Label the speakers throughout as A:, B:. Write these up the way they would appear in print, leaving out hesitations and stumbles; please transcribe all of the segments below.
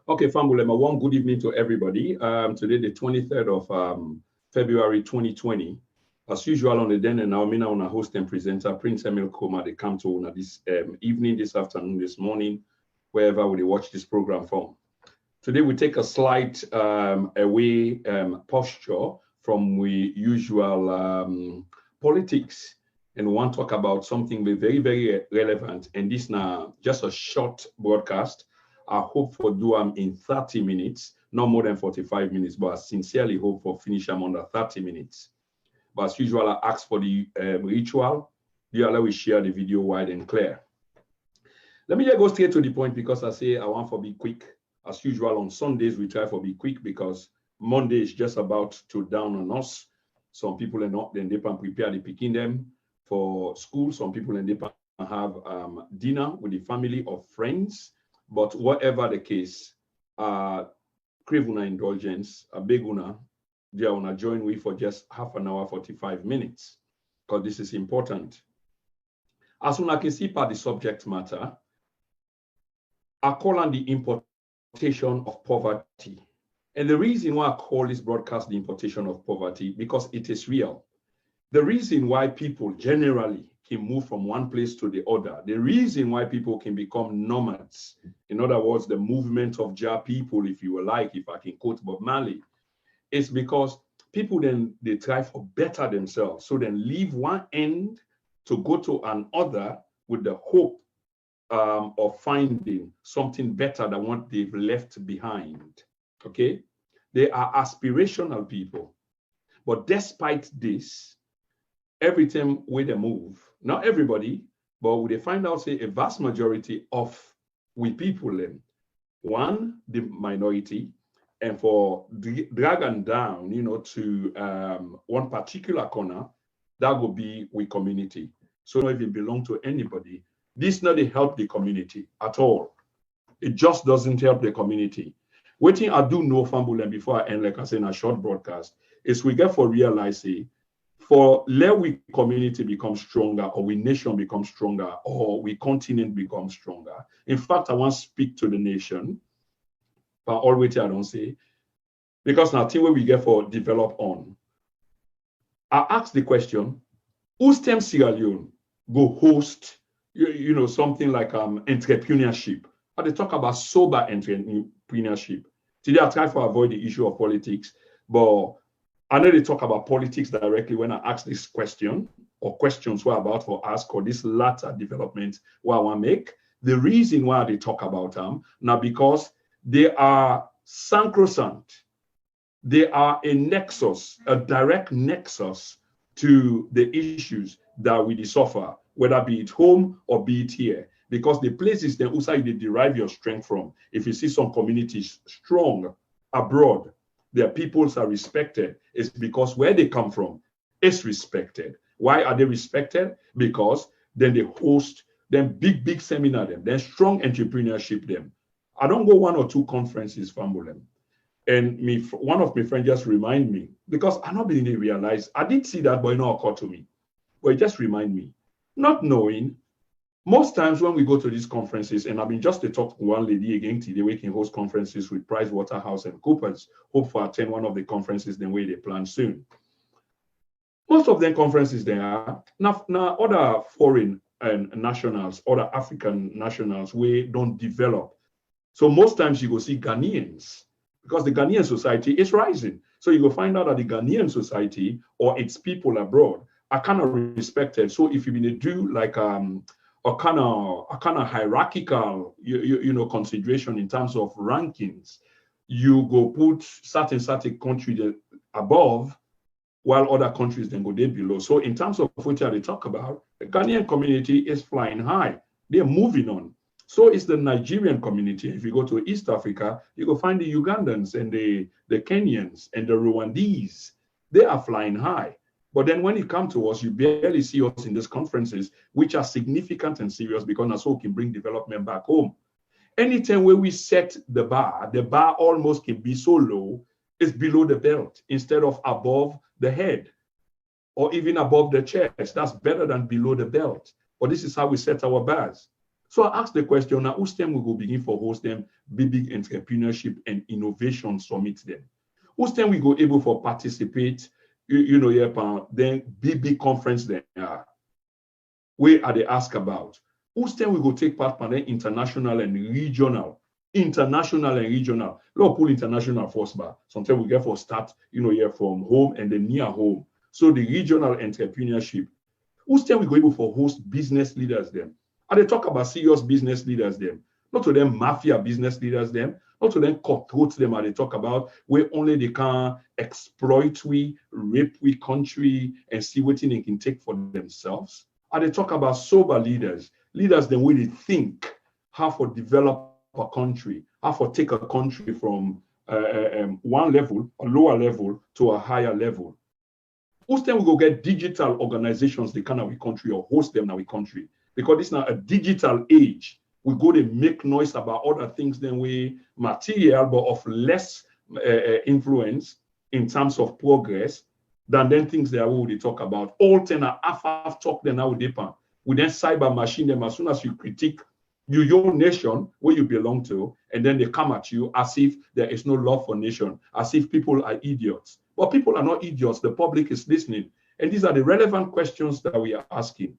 A: Okay, Fambulema, one good evening to everybody. Today, the 23rd of February 2020. As usual, on the den and Naomina on a host and presenter, Prince Emil Koma, they come to this evening, this afternoon, this morning, wherever we watch this program from. Today, we take a slight away posture from the usual politics, and we want to talk about something very, very relevant. And this now just a short broadcast. I hope for do them in 30 minutes, not more than 45 minutes, but I sincerely hope for finish them under 30 minutes. But as usual, I ask for the ritual. You allow we share the video wide and clear. Let me just go straight to the point because I say I want to be quick. As usual, on Sundays, we try to be quick because Monday is just about to down on us. Some people are not, then they can prepare the picking them for school. Some people and they can have dinner with the family or friends. But whatever the case, crave una indulgence, a big una, they are gonna join me for just half an hour, 45 minutes, because this is important. As soon as I can see part the subject matter, I call on the importation of poverty. And the reason why I call this broadcast the importation of poverty, because it is real. The reason why people generally can move from one place to the other. The reason why people can become nomads, in other words, the movement of Jah people, if you will like, if I can quote Bob Marley, is because people then, they try for better themselves. So then leave one end to go to another with the hope of finding something better than what they've left behind, okay? They are aspirational people. But despite this, every time where they move, not everybody, but they find out, say, a vast majority of we people, one, the minority, and for drag them down, you know, to one particular corner, that will be we community. So not even belong to anybody. This not help the community at all. It just doesn't help the community. What thing I do know, Fambulen, before I end, like I say in a short broadcast, is we get for realizing for let we community become stronger, or we nation become stronger, or we continent become stronger. In fact, I want to speak to the nation, but always I don't say, because now thing where we get for develop on. I ask the question, who's time Sierra Leone go host, you know, something like entrepreneurship? Or they talk about sober entrepreneurship. Today I try to avoid the issue of politics, but I know they talk about politics directly when I ask this question, or questions we're about to ask, or this latter development where I want to make. The reason why they talk about them now, because they are sacrosanct. They are a nexus, a direct nexus to the issues that we suffer, whether be it home or be it here. Because the places that also you derive your strength from. If you see some communities strong abroad, their peoples are respected. It's because where they come from is respected. Why are they respected? Because then they host them big seminar them, then strong entrepreneurship them. I don't go one or two conferences from them. And one of my friends just remind me, because I not beginning to realize, I did see that, but it not occur to me. But it just remind me, not knowing, most times when we go to these conferences, and I've been just to talk to one lady again today, we can host conferences with PricewaterhouseCoopers, hope for attend one of the conferences the way they plan soon. Most of them conferences there are now other foreign and nationals, other African nationals, we don't develop. So most times you go see Ghanaians, because the Ghanaian society is rising. So you go find out that the Ghanaian society or its people abroad are kind of respected. So if you're going to do like a kind of hierarchical, you know, consideration in terms of rankings, you go put certain countries above, while other countries then go there below. So in terms of what they talk about, the Ghanaian community is flying high. They're moving on. So is the Nigerian community. If you go to East Africa, you go find the Ugandans and the Kenyans and the Rwandese. They are flying high. But then when it comes to us, you barely see us in these conferences, which are significant and serious because Nassau can bring development back home. Anytime where we set the bar almost can be so low, it's below the belt instead of above the head or even above the chest. That's better than below the belt. But this is how we set our bars. So I asked the question, now whose time we go begin for host them big entrepreneurship and innovation summit them? Whose time we go able for participate, then big conference there where are they ask about? Whose time we go take part in international and regional? International and regional. Lord pull international first bar. Sometimes we get for start, here from home and then near home. So the regional entrepreneurship. Whose time we go able for host business leaders them? And they talk about serious business leaders them. Not to them mafia business leaders them. Not to them cutthroat them. And they talk about where only they can exploit we, rape we country and see what they can take for themselves. And they talk about sober leaders them where they think how to develop a country, how to take a country from one level, a lower level, to a higher level. Whose time we go get digital organizations they can our country or host them in our country, because this is now a digital age. We go to make noise about other things than we material, but of less influence in terms of progress than then things that we talk about. All ten are half talk then now depend. We then cyber machine them as soon as you critique your nation where you belong to, and then they come at you as if there is no love for nation, as if people are idiots. But people are not idiots. The public is listening. And these are the relevant questions that we are asking.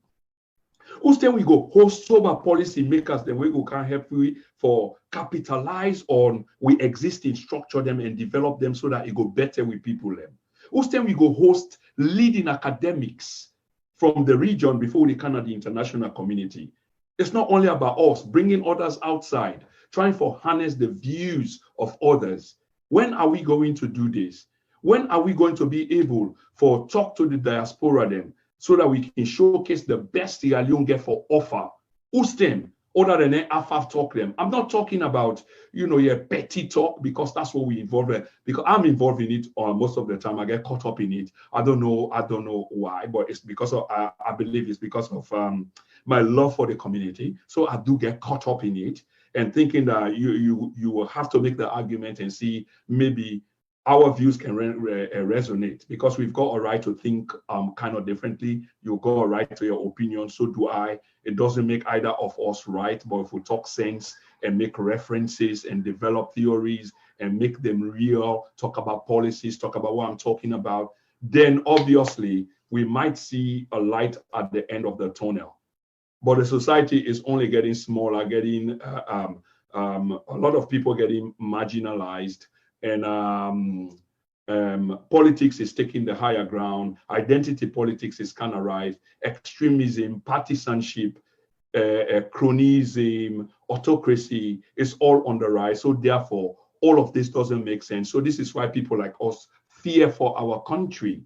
A: Whose time we go host sober policy makers, then we go can help we for capitalize on we existing, structure them and develop them so that it go better with people them. Whose time we go host leading academics from the region before they can at the international community. It's not only about us bringing others outside, trying to harness the views of others. When are we going to do this? When are we going to be able for talk to the diaspora then, so that we can showcase the best Sierra Leone get for offer? Who's them? Other than AFAF talk them. I'm not talking about, petty talk, because that's what we involve in. Because I'm involved in it most of the time. I get caught up in it. I don't know why, but it's because of, I believe it's because of my love for the community. So I do get caught up in it and thinking that you will have to make the argument and see maybe our views can resonate, because we've got a right to think kind of differently. You've got a right to your opinion, so do I. It doesn't make either of us right, but if we talk sense and make references and develop theories and make them real, talk about policies, talk about what I'm talking about, then obviously we might see a light at the end of the tunnel. But the society is only getting smaller, getting a lot of people getting marginalized. And politics is taking the higher ground. Identity politics is kind of rise. Extremism, partisanship, cronyism, autocracy is all on the rise. So therefore, all of this doesn't make sense. So this is why people like us fear for our country.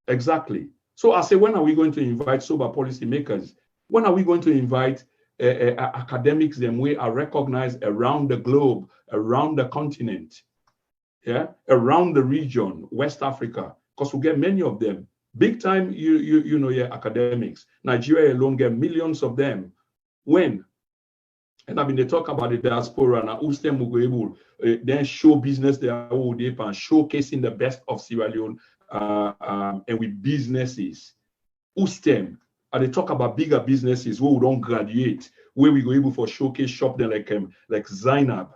A: Exactly. So I say, when are we going to invite sober policymakers? When are we going to invite academics them we are recognized around the globe, around the continent? Yeah, around the region, West Africa, because we get many of them, big time, academics. Nigeria alone get millions of them. When? And I mean, they talk about the diaspora and who's them will be able then show business they are all deep and showcasing the best of Sierra Leone and with businesses. Who's them? And they talk about bigger businesses where we don't graduate, where we go able for showcase shop them like Zainab.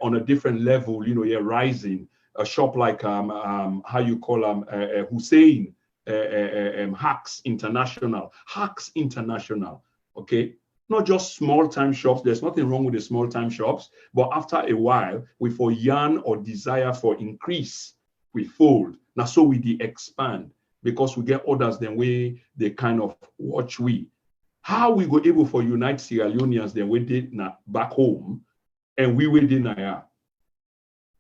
A: On a different level, rising. A shop like how you call them, Hussein, Hacks International, okay? Not just small-time shops. There's nothing wrong with the small-time shops, but after a while, we for yearn or desire for increase, we fold. Now, so we expand, because we get others then they kind of watch we. How we go able for unite Sierra Leoneans then we did back home, and we will deny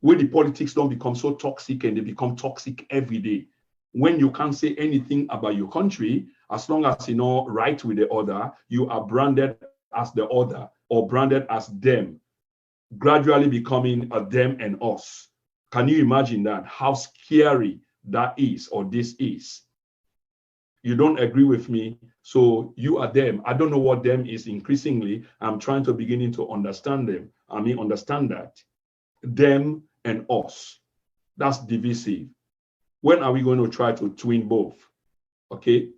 A: where the politics don't become so toxic, and they become toxic every day. When you can't say anything about your country, as long as you know right with the other, you are branded as the other or branded as them, gradually becoming a them and us. Can you imagine that? How scary that is, or this is? You don't agree with me, so you are them. I don't know what them is increasingly. I'm trying to beginning to understand them. Understand that. Them and us. That's divisive. When are we going to try to twin both? Okay?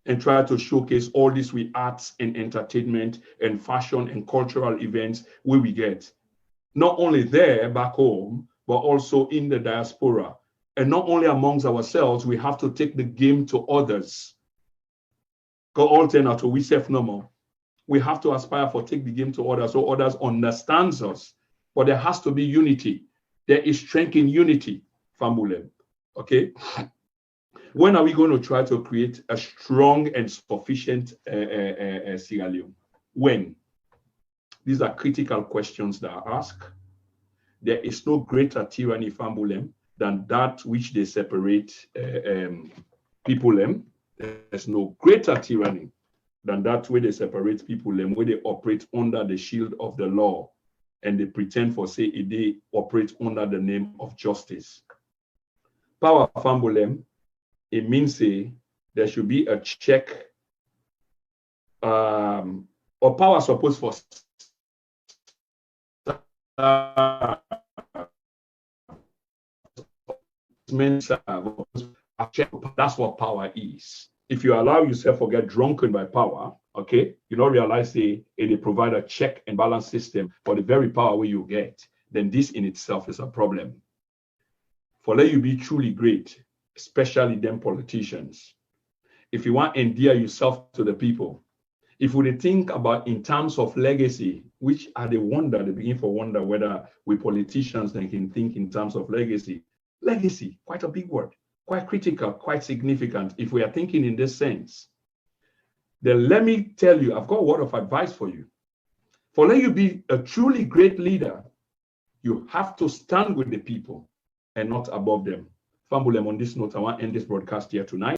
A: and try to showcase all this with arts and entertainment and fashion and cultural events where we get. Not only there back home, but also in the diaspora. And not only amongst ourselves, we have to take the game to others. Go alternate to we self normal. We have to aspire for take the game to others so others understands us. But there has to be unity. There is strength in unity, Fambulem. Okay? When are we going to try to create a strong and sufficient Sierra Leone? When? These are critical questions that are asked. There is no greater tyranny, Fambulem, than that which they separate people. There's no greater tyranny than that where they separate people, where they operate under the shield of the law and they pretend for say they operate under the name of justice. Power, Fambulem, it means there should be a check or power supposed for that's what power is. If you allow yourself to get drunken by power, okay, you don't realize they provide a check and balance system for the very power where you get, then this in itself is a problem. For let you be truly great, especially them politicians, if you want to endear yourself to the people, if we think about in terms of legacy, which are the wonder, they begin to wonder whether we politicians can think in terms of legacy. Legacy, quite a big word, quite critical, quite significant. If we are thinking in this sense, then let me tell you, I've got a word of advice for you. For let you be a truly great leader, you have to stand with the people and not above them. Fambulem, on this note, I want to end this broadcast here tonight.